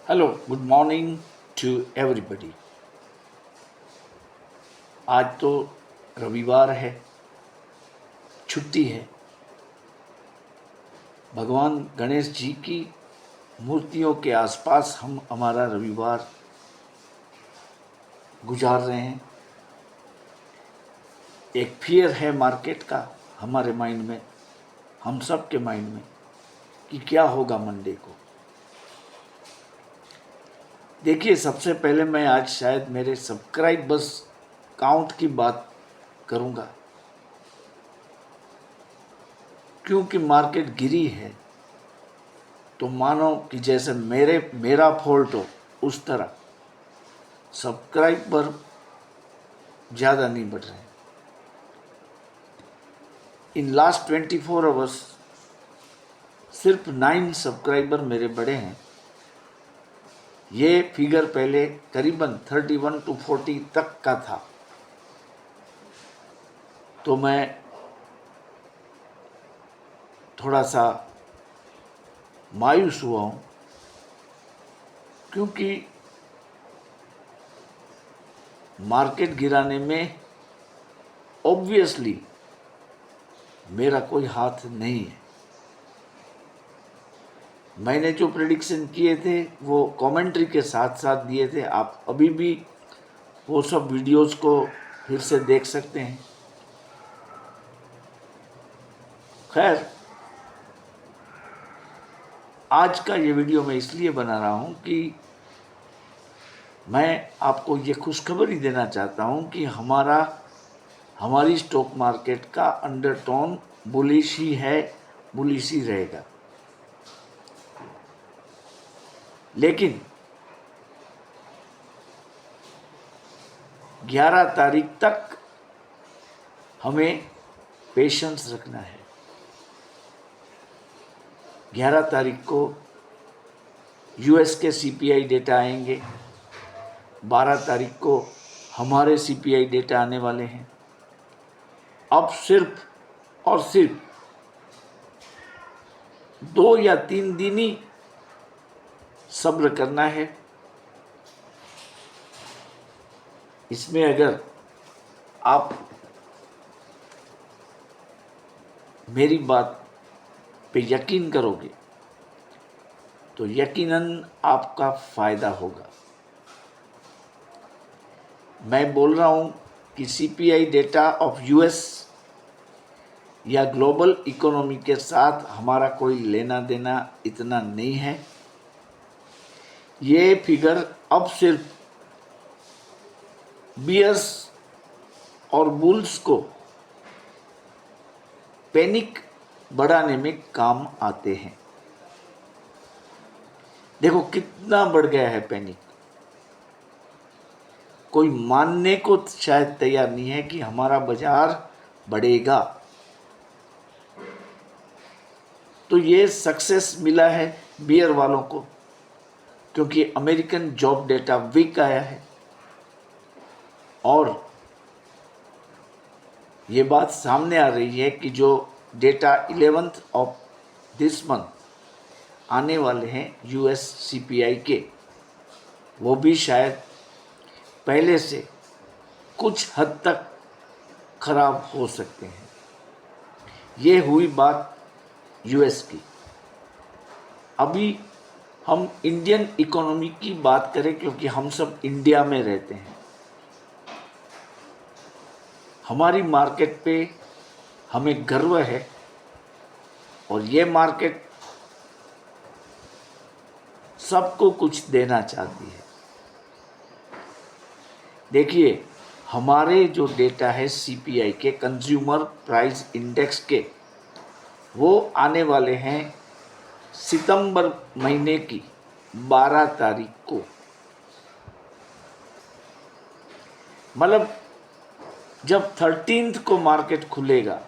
Hello, good morning to everybody. आज तो रविवार है, छुट्टी है। भगवान गणेश जी की मूर्तियों के आसपास हम हमारा रविवार गुजार रहे हैं। एक फियर है मार्केट का हमारे माइंड में, हम सब के माइंड में, कि क्या होगा मंडे को। देखिए, सबसे पहले मैं आज शायद मेरे सब्सक्राइबर्स काउंट की बात करूंगा, क्योंकि मार्केट गिरी है तो मानो कि जैसे मेरा फॉल्ट हो, उस तरह सब्सक्राइबर ज़्यादा नहीं बढ़ रहे हैं। इन लास्ट 24 आवर्स सिर्फ 9 सब्सक्राइबर मेरे बढ़े हैं। ये फिगर पहले करीबन 31 to 40 तक का था, तो मैं थोड़ा सा मायूस हुआ हूँ, क्योंकि मार्केट गिराने में ऑब्वियसली मेरा कोई हाथ नहीं है। मैंने जो प्रेडिक्शन किए थे वो कमेंट्री के साथ साथ दिए थे। आप अभी भी वो सब वीडियोस को फिर से देख सकते हैं। खैर, आज का ये वीडियो मैं इसलिए बना रहा हूँ कि मैं आपको ये खुशखबरी देना चाहता हूँ कि हमारी स्टॉक मार्केट का अंडरटोन बुलिश ही है, बुलिश ही रहेगा। लेकिन 11 तारीख तक हमें पेशेंस रखना है। 11 तारीख को यूएस के सीपीआई डेटा आएंगे, 12 तारीख को हमारे सीपीआई डेटा आने वाले हैं। अब सिर्फ और सिर्फ 2 या 3 दिन ही सब्र करना है। इसमें अगर आप मेरी बात पे यकीन करोगे तो यकीनन आपका फ़ायदा होगा। मैं बोल रहा हूँ कि सीपीआई डेटा ऑफ यूएस या ग्लोबल इकोनॉमी के साथ हमारा कोई लेना देना इतना नहीं है। ये फिगर अब सिर्फ बियर्स और बुल्स को पैनिक बढ़ाने में काम आते हैं। देखो कितना बढ़ गया है पैनिक। कोई मानने को शायद तैयार नहीं है कि हमारा बाजार बढ़ेगा। तो ये सक्सेस मिला है बियर वालों को, क्योंकि अमेरिकन जॉब डेटा वीक आया है और ये बात सामने आ रही है कि जो data 11th of this month आने वाले हैं यूएस सीपीआई के, वो भी शायद पहले से कुछ हद तक खराब हो सकते हैं। ये हुई बात यूएस की। अभी हम इंडियन इकोनॉमी की बात करें, क्योंकि हम सब इंडिया में रहते हैं। हमारी मार्केट पे हमें गर्व है और ये मार्केट सबको कुछ देना चाहती है। देखिए, हमारे जो डेटा है सीपीआई के, कंज्यूमर प्राइस इंडेक्स के, वो आने वाले हैं सितंबर महीने की 12 तारीख को। मतलब जब 13th को मार्केट खुलेगा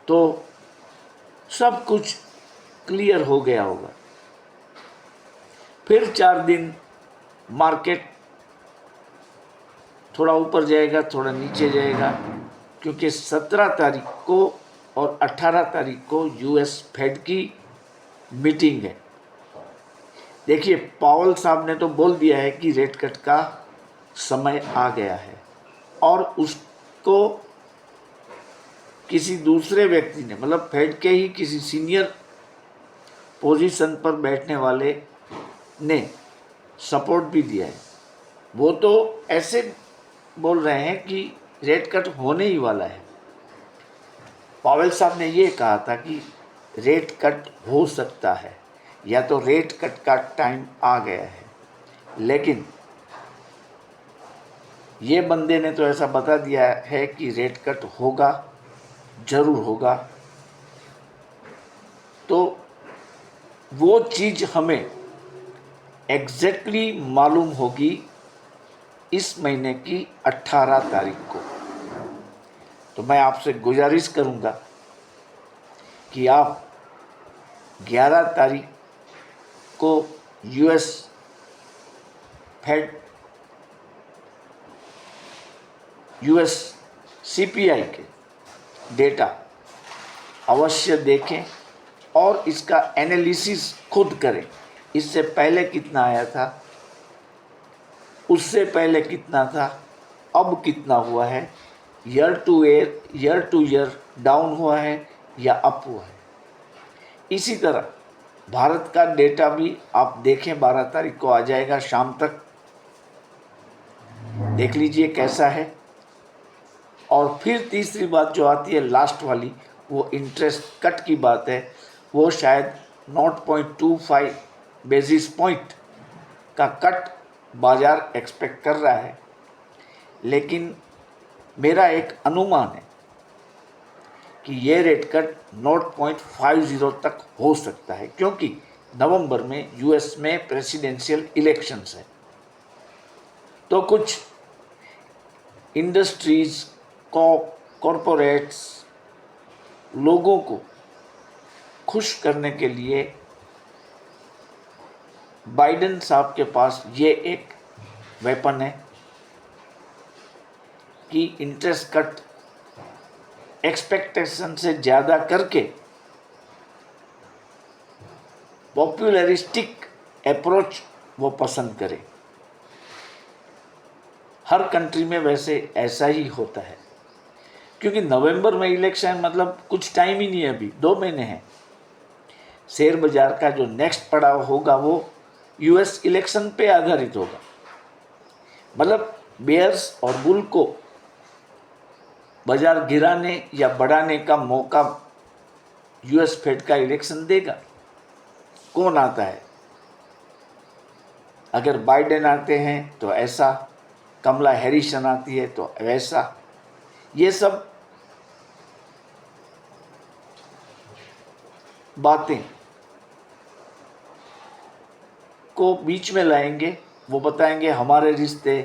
तो सब कुछ क्लियर हो गया होगा। फिर 4 दिन मार्केट थोड़ा ऊपर जाएगा, थोड़ा नीचे जाएगा, क्योंकि 17 तारीख को और 18 तारीख को यूएस फेड की मीटिंग है। देखिए, पावल साहब ने तो बोल दिया है कि रेट कट का समय आ गया है, और उसको किसी दूसरे व्यक्ति ने, मतलब फेड के ही किसी सीनियर पोजीशन पर बैठने वाले ने सपोर्ट भी दिया है। वो तो ऐसे बोल रहे हैं कि रेट कट होने ही वाला है। पावेल साहब ने ये कहा था कि रेट कट हो सकता है, या तो रेट कट का टाइम आ गया है, लेकिन ये बंदे ने तो ऐसा बता दिया है कि रेट कट होगा, जरूर होगा। तो वो चीज़ हमें एग्जैक्टली मालूम होगी इस महीने की 18 तारीख को। तो मैं आपसे गुजारिश करूंगा कि आप 11 तारीख को यूएस फेड यूएस सीपीआई के डेटा अवश्य देखें और इसका एनालिसिस खुद करें। इससे पहले कितना आया था, उससे पहले कितना था, अब कितना हुआ है, ईयर टू ईयर डाउन हुआ है या अप हुआ है। इसी तरह भारत का डेटा भी आप देखें, 12 तारीख को आ जाएगा शाम तक, देख लीजिए कैसा है। और फिर तीसरी बात जो आती है लास्ट वाली, वो इंटरेस्ट कट की बात है। वो शायद 0.25 बेसिस पॉइंट का कट बाजार एक्सपेक्ट कर रहा है, लेकिन मेरा एक अनुमान है कि ये रेट कट 0.50 तक हो सकता है, क्योंकि नवंबर में यूएस में प्रेसिडेंशियल इलेक्शंस है। तो कुछ इंडस्ट्रीज कॉरपोरेट्स लोगों को खुश करने के लिए बाइडेन साहब के पास ये एक वेपन है कि इंटरेस्ट कट एक्सपेक्टेशन से ज़्यादा करके पॉपुलरिस्टिक अप्रोच वो पसंद करे। हर कंट्री में वैसे ऐसा ही होता है, क्योंकि नवंबर में इलेक्शन, मतलब कुछ टाइम ही नहीं है, अभी 2 महीने हैं। शेयर बाजार का जो नेक्स्ट पड़ाव होगा वो यूएस इलेक्शन पे आधारित होगा। मतलब बेयर्स और बुल को बाजार गिराने या बढ़ाने का मौका यूएस फेड का इलेक्शन देगा। कौन आता है, अगर बाइडेन आते हैं तो ऐसा, कमला हैरिसन आती है तो वैसा। ये सब बातें को बीच में लाएंगे। वो बताएंगे हमारे रिश्ते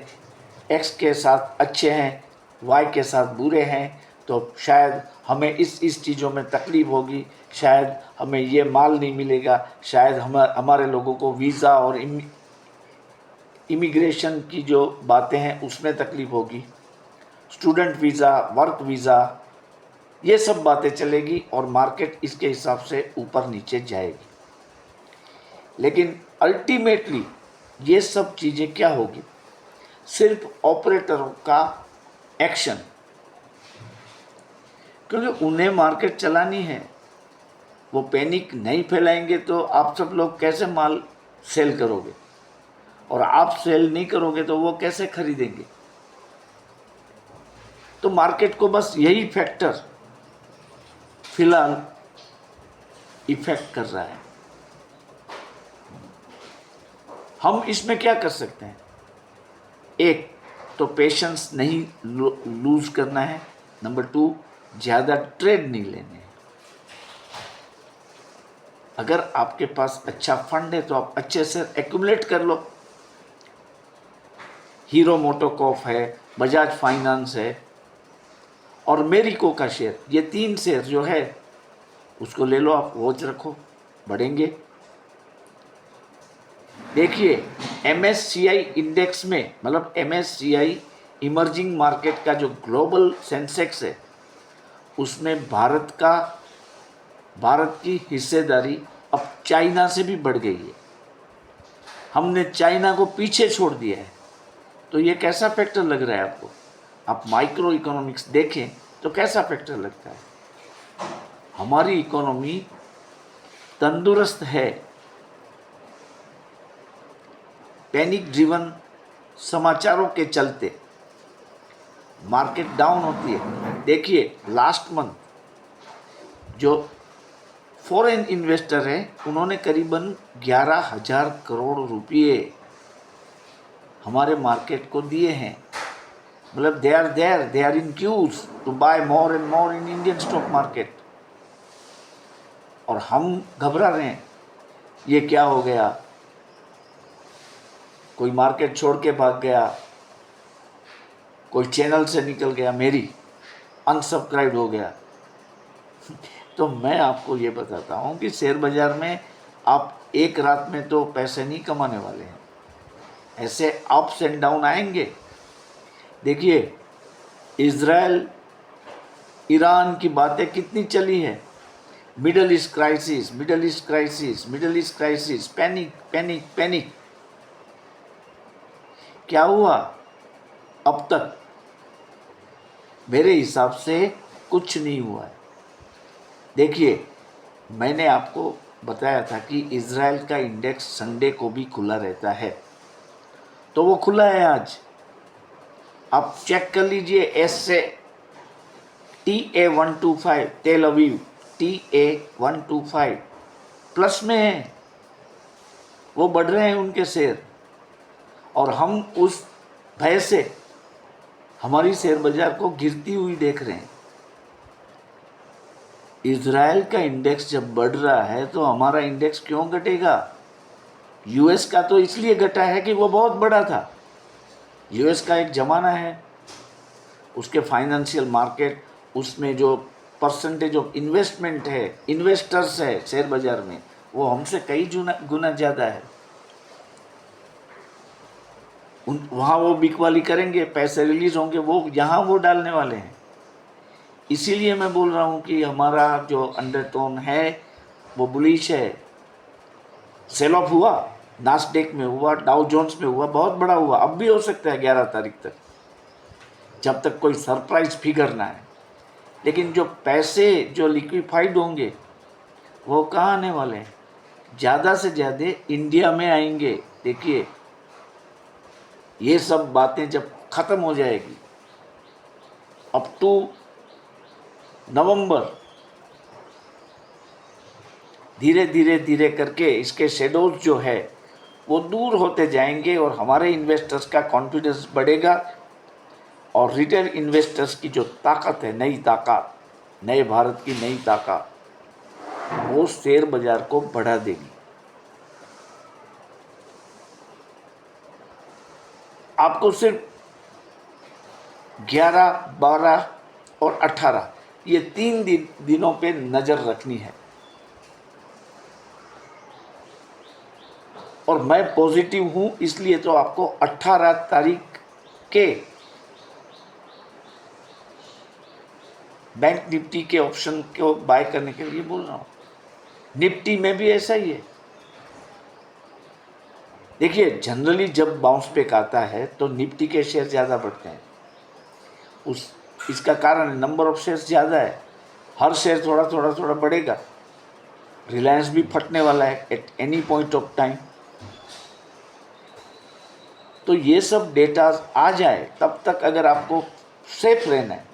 एक्स के साथ अच्छे हैं, वाई के साथ बुरे हैं, तो शायद हमें इस चीज़ों में तकलीफ़ होगी, शायद हमें ये माल नहीं मिलेगा, शायद हमारे लोगों को वीज़ा और इमिग्रेशन की जो बातें हैं उसमें तकलीफ़ होगी, स्टूडेंट वीज़ा, वर्क वीज़ा, ये सब बातें चलेगी और मार्केट इसके हिसाब से ऊपर नीचे जाएगी। लेकिन अल्टीमेटली ये सब चीज़ें क्या होगी, सिर्फ ऑपरेटरों का एक्शन, क्योंकि उन्हें मार्केट चलानी है। वो पैनिक नहीं फैलाएंगे तो आप सब लोग कैसे माल सेल करोगे, और आप सेल नहीं करोगे तो वो कैसे खरीदेंगे। तो मार्केट को बस यही फैक्टर फिलहाल इफेक्ट कर रहा है। हम इसमें क्या कर सकते हैं, एक तो पेशेंस नहीं लूज करना है, नंबर 2 ज़्यादा ट्रेड नहीं लेने हैं। अगर आपके पास अच्छा फंड है तो आप अच्छे से एक्यूमुलेट कर लो। हीरो मोटोकॉर्प है, बजाज फाइनेंस है और मेरिको का शेयर, ये 3 शेयर जो है उसको ले लो, आप वॉच रखो, बढ़ेंगे। देखिए MSCI इंडेक्स में, मतलब MSCI इमर्जिंग मार्केट का जो ग्लोबल सेंसेक्स है, उसमें भारत की हिस्सेदारी अब चाइना से भी बढ़ गई है। हमने चाइना को पीछे छोड़ दिया है। तो ये कैसा फैक्टर लग रहा है आपको? आप माइक्रो इकोनॉमिक्स देखें तो कैसा फैक्टर लगता है? हमारी इकोनॉमी तंदुरुस्त है। पैनिक ड्रिवन समाचारों के चलते मार्केट डाउन होती है। देखिए लास्ट मंथ जो फॉरेन इन्वेस्टर है उन्होंने करीबन 11,000 करोड़ रुपये हमारे मार्केट को दिए हैं। मतलब they are in queues to buy more and more in Indian stock market. और हम घबरा रहे हैं, ये क्या हो गया, कोई मार्केट छोड़ के भाग गया, कोई चैनल से निकल गया, मेरी अनसब्सक्राइब हो गया। तो मैं आपको ये बताता हूँ कि शेयर बाजार में आप एक रात में तो पैसे नहीं कमाने वाले हैं। ऐसे अप्स एंड डाउन आएंगे। देखिए इजराइल ईरान की बातें कितनी चली है, middle east crisis, middle east crisis, middle east crisis, panic panic panic. क्या हुआ अब तक? मेरे हिसाब से कुछ नहीं हुआ है। देखिए मैंने आपको बताया था कि इजराइल का इंडेक्स संडे को भी खुला रहता है, तो वो खुला है आज। आप चेक कर लीजिए एस से TA125 तेल अवीव TA125 प्लस में है, वो बढ़ रहे हैं उनके शेयर। और हम उस भय से हमारी शेयर बाजार को गिरती हुई देख रहे हैं। इजराइल का इंडेक्स जब बढ़ रहा है तो हमारा इंडेक्स क्यों घटेगा? यूएस का तो इसलिए घटा है कि वो बहुत बड़ा था। यूएस का एक ज़माना है, उसके फाइनेंशियल मार्केट, उसमें जो परसेंटेज ऑफ इन्वेस्टमेंट है, इन्वेस्टर्स है शेयर बाजार में, वो हमसे कई गुना ज़्यादा है। वहाँ वो बिकवाली करेंगे, पैसे रिलीज होंगे, वो यहाँ वो डालने वाले हैं। इसीलिए मैं बोल रहा हूँ कि हमारा जो अंडरटोन है वो बुलिश है। सेल ऑफ हुआ, नास्डेक में हुआ, डाउ जोन्स में हुआ, बहुत बड़ा हुआ, अब भी हो सकता है 11 तारीख तक, जब तक कोई सरप्राइज फिगर ना है। लेकिन जो पैसे जो लिक्विफाइड होंगे वो कहाँ आने वाले हैं? ज़्यादा से ज़्यादा इंडिया में आएंगे। देखिए ये सब बातें जब ख़त्म हो जाएगी, अप टू नवंबर, धीरे धीरे धीरे करके इसके शेडोज जो है वो दूर होते जाएंगे और हमारे इन्वेस्टर्स का कॉन्फिडेंस बढ़ेगा। और रिटेल इन्वेस्टर्स की जो ताकत है, नई ताकत, नए भारत की नई ताकत, वो शेयर बाजार को बढ़ा देगी। आपको सिर्फ 11, 12 और 18 ये 3 दिनों पे नज़र रखनी है। और मैं पॉजिटिव हूँ, इसलिए तो आपको 18 तारीख के बैंक निफ्टी के ऑप्शन को बाय करने के लिए बोल रहा हूँ। निफ्टी में भी ऐसा ही है। देखिए जनरली जब बाउंस बैक आता है तो निफ्टी के शेयर ज़्यादा बढ़ते हैं। इसका कारण नंबर ऑफ शेयर्स ज़्यादा है, हर शेयर थोड़ा थोड़ा थोड़ा बढ़ेगा। रिलायंस भी फटने वाला है at any point of time. तो ये सब डेटा आ जाए तब तक अगर आपको सेफ रहना है,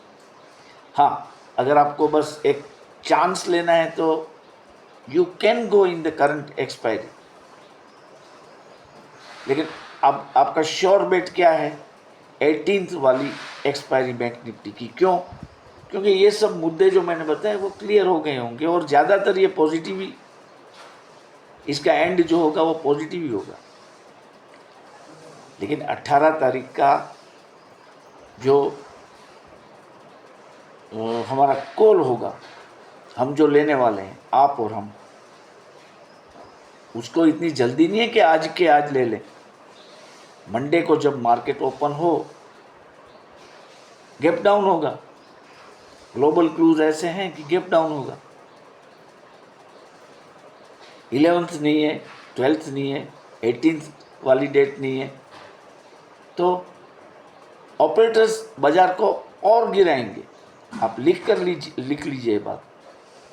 हाँ अगर आपको बस एक चांस लेना है तो you can go in the current expiry. लेकिन अब आपका श्योर बेट क्या है? 18th वाली एक्सपायरी बैंक निफ्टी की। क्यों? क्योंकि ये सब मुद्दे जो मैंने बताए वो क्लियर हो गए होंगे और ज़्यादातर ये पॉजिटिव ही, इसका एंड जो होगा वो पॉजिटिव ही होगा। लेकिन 18 तारीख का जो हमारा कॉल होगा, हम जो लेने वाले हैं, आप और हम, उसको इतनी जल्दी नहीं है कि आज के आज ले लें। मंडे को जब मार्केट ओपन हो, गैप डाउन होगा। ग्लोबल क्लूज ऐसे हैं कि गैप डाउन होगा। 11th नहीं है, 12th नहीं है, 18th वाली डेट नहीं है, तो ऑपरेटर्स बाजार को और गिराएंगे। आप लिख लीजिए ये बात,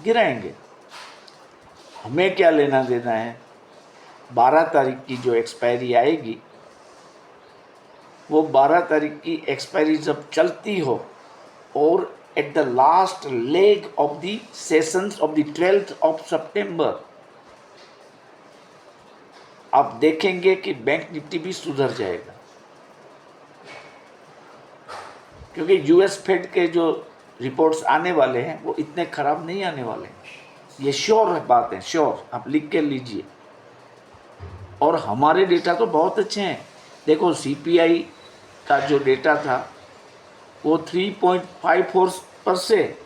गिराएंगे। हमें क्या लेना देना है? 12 तारीख की जो एक्सपायरी आएगी, वो 12 तारीख की एक्सपायरी जब चलती हो और at the last leg of the sessions of the 12th of September, आप देखेंगे कि बैंक निफ्टी भी सुधर जाएगा, क्योंकि यूएस फेड के जो रिपोर्ट्स आने वाले हैं वो इतने खराब नहीं आने वाले हैं। ये श्योर बात है, श्योर, आप लिख के लीजिए। और हमारे डेटा तो बहुत अच्छे हैं। देखो सीपीआई का जो डेटा था वो 3.54 पर से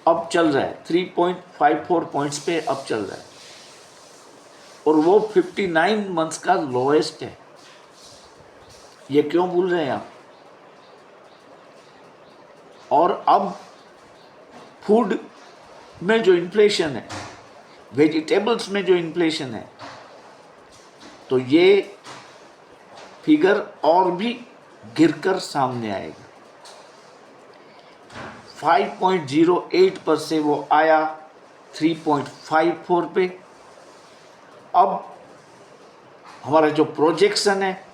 अब चल रहा है, 3.54 पॉइंट्स पे अब चल रहा है, और वो 59 मंथ्स का लोएस्ट है। ये क्यों भूल रहे हैं आप? और अब फूड में जो इन्फ्लेशन है, वेजिटेबल्स में जो इन्फ्लेशन है, तो ये फिगर और भी गिरकर सामने आएगा। 5.08 पर से वो आया 3.54 पे। अब हमारा जो प्रोजेक्शन है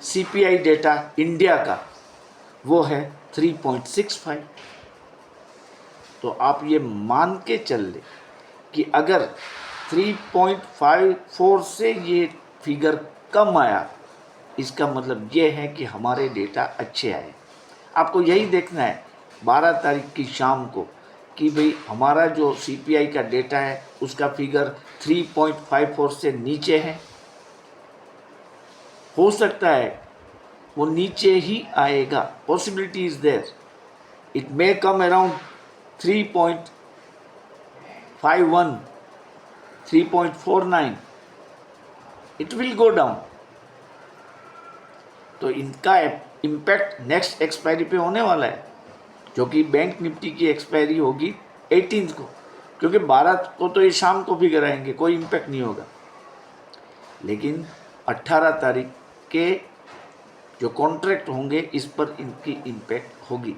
सीपीआई डेटा इंडिया का, वो है 3.65। तो आप ये मान के चल ले कि अगर 3.54 से ये फिगर कम आया, इसका मतलब ये है कि हमारे डेटा अच्छे आए। आपको यही देखना है 12 तारीख की शाम को कि भाई हमारा जो सीपीआई का डेटा है उसका फिगर 3.54 से नीचे है। हो सकता है वो नीचे ही आएगा, possibility is there, it may come around 3.51, 3.49, it will go down. तो इनका इम्पैक्ट नेक्स्ट एक्सपायरी पे होने वाला है, जो कि बैंक निफ्टी की एक्सपायरी होगी 18 को, क्योंकि 12 को तो ये शाम को फिगर आएंगे, कोई इम्पैक्ट नहीं होगा। लेकिन 18 तारीख के जो कॉन्ट्रैक्ट होंगे इस पर इनकी इम्पैक्ट होगी।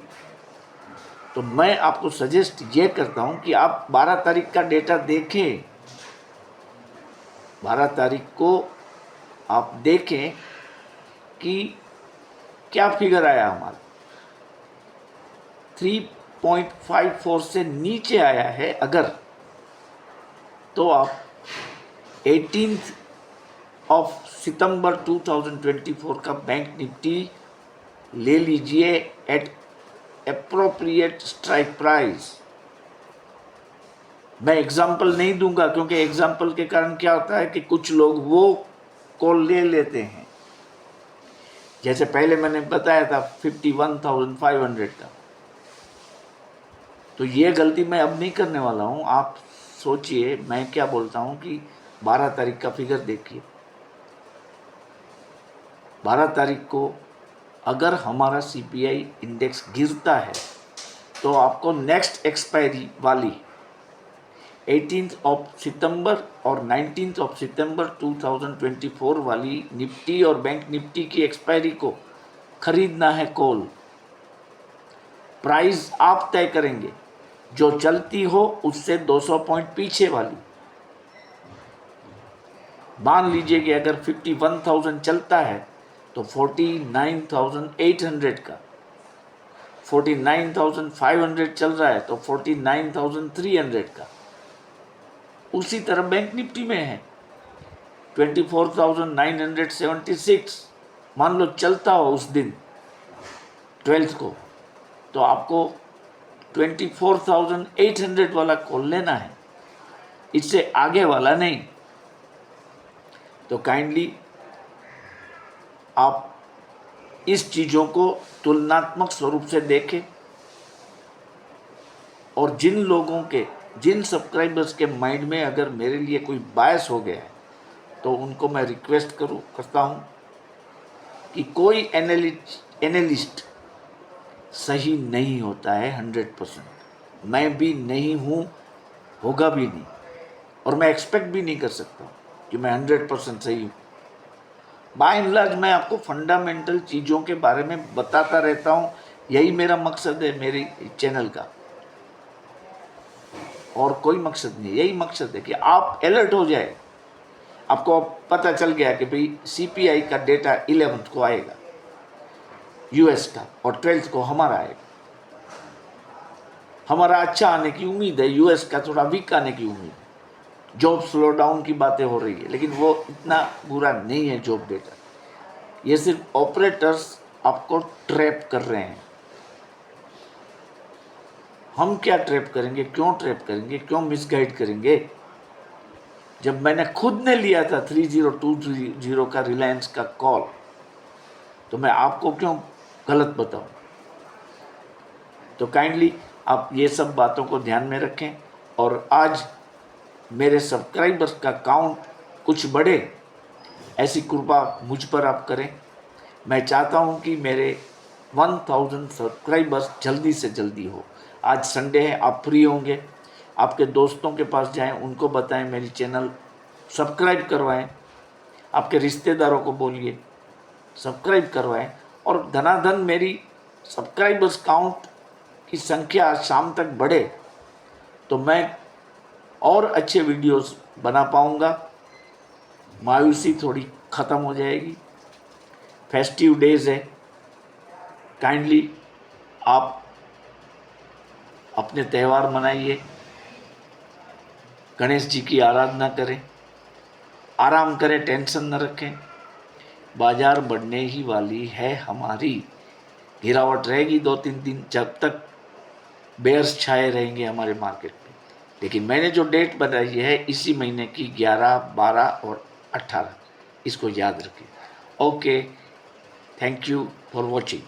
तो मैं आपको सजेस्ट ये करता हूँ कि आप 12 तारीख का डेटा देखें। 12 तारीख को आप देखें कि क्या फिगर आया हमारा। 3.54 से नीचे आया है अगर, तो आप 18 ऑफ सितंबर 2024 का बैंक निफ्टी ले लीजिए एट एप्रोप्रिएट स्ट्राइक प्राइस। मैं एग्जाम्पल नहीं दूंगा, क्योंकि एग्जाम्पल के कारण क्या होता है कि कुछ लोग वो कॉल ले लेते हैं। जैसे पहले मैंने बताया था 51,500 का, तो ये गलती मैं अब नहीं करने वाला हूँ। आप सोचिए मैं क्या बोलता हूँ कि 12 तारीख का फिगर देखिए। 12 तारीख को अगर हमारा सीपीआई इंडेक्स गिरता है तो आपको नेक्स्ट एक्सपायरी वाली 18 ऑफ सितंबर और 19 ऑफ सितंबर 2024 वाली निफ्टी और बैंक निफ्टी की एक्सपायरी को खरीदना है कॉल। प्राइस आप तय करेंगे, जो चलती हो उससे 200 पॉइंट पीछे वाली। मान लीजिए कि अगर 51,000 चलता है तो 49,800 का, 49,500 चल रहा है तो 49,300 का। उसी तरह बैंक निफ्टी में है 24,976, मान लो चलता हो उस दिन 12th को, तो आपको 24,800 वाला कॉल लेना है, इससे आगे वाला नहीं। तो काइंडली आप इस चीज़ों को तुलनात्मक स्वरूप से देखें, और जिन सब्सक्राइबर्स के माइंड में अगर मेरे लिए कोई बायस हो गया है तो उनको मैं रिक्वेस्ट करता हूँ कि कोई एनालिस्ट सही नहीं होता है 100%। मैं भी नहीं हूँ, होगा भी नहीं। और मैं एक्सपेक्ट भी नहीं कर सकता कि मैं 100% सही हूँ। बाय एंड लार्ज मैं आपको फंडामेंटल चीज़ों के बारे में बताता रहता हूँ, यही मेरा मकसद है मेरी चैनल का, और कोई मकसद नहीं। यही मकसद है कि आप अलर्ट हो जाए, आपको पता चल गया कि भाई सीपीआई का डेटा 11th को आएगा यूएस का, और 12th को हमारा आएगा। हमारा अच्छा आने की उम्मीद है, यूएस का थोड़ा वीक आने की उम्मीद है। जॉब स्लो डाउन की बातें हो रही है, लेकिन वो इतना बुरा नहीं है जॉब डेटा। ये सिर्फ ऑपरेटर्स आपको ट्रैप कर रहे हैं। हम क्या ट्रैप करेंगे, क्यों ट्रैप करेंगे, क्यों मिसगाइड करेंगे? जब मैंने खुद ने लिया था 3020 का रिलायंस का कॉल, तो मैं आपको क्यों गलत बताऊं? तो काइंडली आप ये सब बातों को ध्यान में रखें, और आज मेरे सब्सक्राइबर्स का काउंट कुछ बढ़े, ऐसी कृपा मुझ पर आप करें। मैं चाहता हूं कि मेरे 1000 सब्सक्राइबर्स जल्दी से जल्दी हो। आज संडे है, आप फ्री होंगे, आपके दोस्तों के पास जाएं, उनको बताएं मेरी चैनल सब्सक्राइब करवाएं, आपके रिश्तेदारों को बोलिए सब्सक्राइब करवाएं, और धनाधन मेरी सब्सक्राइबर्स काउंट की संख्या शाम तक बढ़े, तो मैं और अच्छे वीडियोस बना पाऊंगा। मायूसी थोड़ी ख़त्म हो जाएगी। फेस्टिव डेज है, काइंडली आप अपने त्यौहार मनाइए, गणेश जी की आराधना करें, आराम करें, टेंशन न रखें। बाजार बढ़ने ही वाली है हमारी, गिरावट रहेगी 2-3 दिन जब तक बेयर्स छाए रहेंगे हमारे मार्केट में। लेकिन मैंने जो डेट बताई है इसी महीने की 11, 12 और 18, इसको याद रखें। Okay, thank you for watching.